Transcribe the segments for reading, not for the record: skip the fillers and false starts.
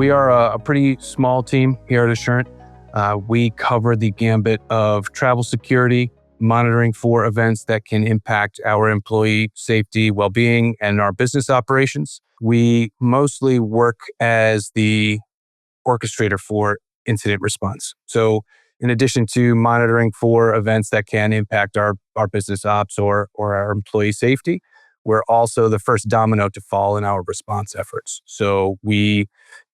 We are a pretty small team here at Assurant. We cover the gambit of travel security, monitoring for events that can impact our employee safety, well-being, and our business operations. We mostly work as the orchestrator for incident response. So in addition to monitoring for events that can impact our business ops or our employee safety, we're also the first domino to fall in our response efforts. So we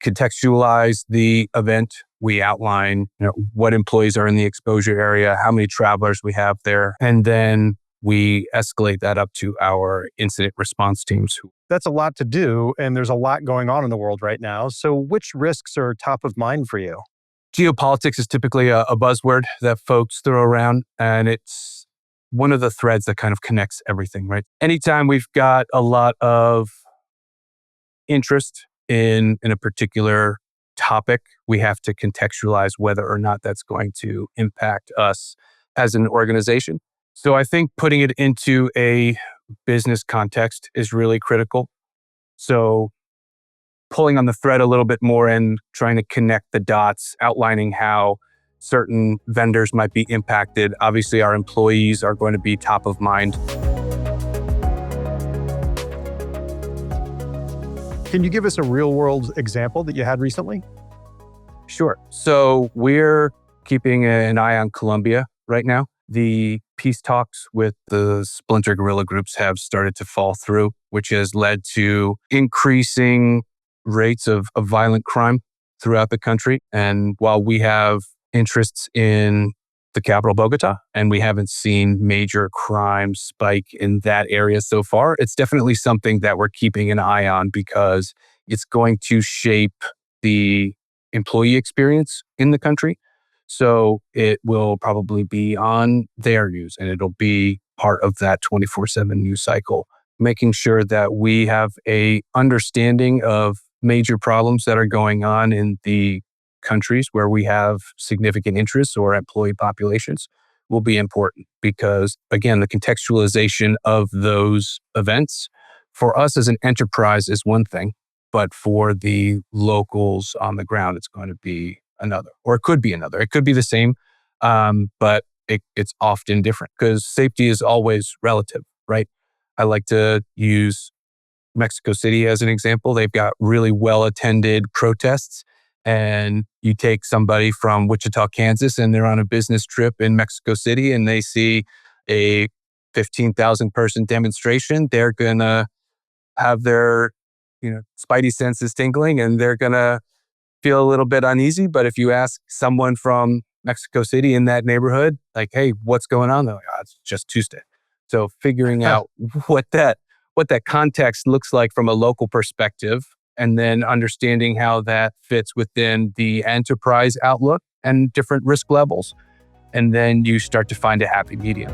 contextualize the event. We outline what employees are in the exposure area, how many travelers we have there, and then we escalate that up to our incident response teams. That's a lot to do, and there's a lot going on in the world right now. So which risks are top of mind for you? Geopolitics is typically a buzzword that folks throw around, and it's one of the threads that kind of connects everything, right? Anytime we've got a lot of interest in a particular topic, we have to contextualize whether or not that's going to impact us as an organization. So I think putting it into a business context is really critical. So pulling on the thread a little bit more and trying to connect the dots, outlining how certain vendors might be impacted. Obviously, our employees are going to be top of mind. Can you give us a real-world example that you had recently? Sure. So we're keeping an eye on Colombia right now. The peace talks with the splinter guerrilla groups have started to fall through, which has led to increasing rates of violent crime throughout the country. And while we have interests in the capital, Bogota, and we haven't seen major crime spike in that area so far, it's definitely something that we're keeping an eye on because it's going to shape the employee experience in the country. So it will probably be on their news and it'll be part of that 24/7 news cycle, making sure that we have a understanding of major problems that are going on in the countries where we have significant interests or employee populations will be important because, again, the contextualization of those events for us as an enterprise is one thing, but for the locals on the ground, it's going to be another, or it could be another. It could be the same, but it's often different because safety is always relative, right? I like to use Mexico City as an example. They've got really well-attended protests. And you take somebody from Wichita, Kansas, and they're on a business trip in Mexico City and they see a 15,000 person demonstration. They're going to have their, spidey senses tingling and they're going to feel a little bit uneasy. But if you ask someone from Mexico City in that neighborhood, like, hey, what's going on? They're like, it's just Tuesday. So figuring out what that context looks like from a local perspective, and then understanding how that fits within the enterprise outlook and different risk levels. And then you start to find a happy medium.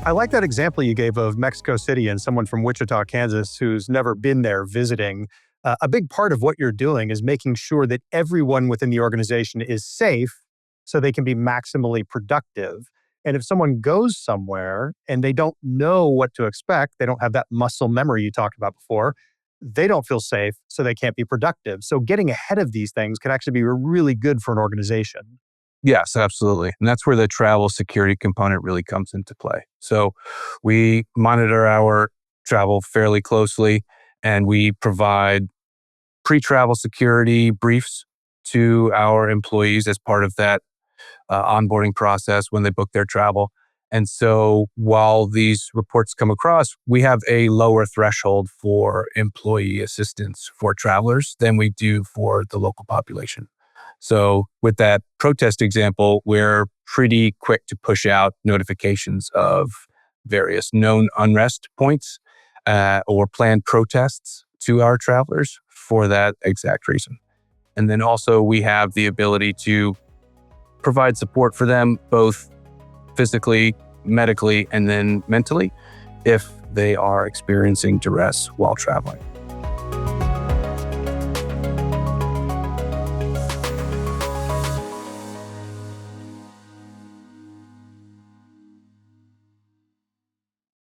I like that example you gave of Mexico City and someone from Wichita, Kansas, who's never been there visiting. A big part of what you're doing is making sure that everyone within the organization is safe so they can be maximally productive. And if someone goes somewhere and they don't know what to expect, they don't have that muscle memory you talked about before, they don't feel safe, so they can't be productive. So getting ahead of these things can actually be really good for an organization. Yes, absolutely. And that's where the travel security component really comes into play. So we monitor our travel fairly closely and we provide pre-travel security briefs to our employees as part of that onboarding process when they book their travel. And so while these reports come across, we have a lower threshold for employee assistance for travelers than we do for the local population. So with that protest example, we're pretty quick to push out notifications of various known unrest points or planned protests to our travelers for that exact reason. And then also we have the ability to provide support for them both physically, medically, and then mentally if they are experiencing duress while traveling.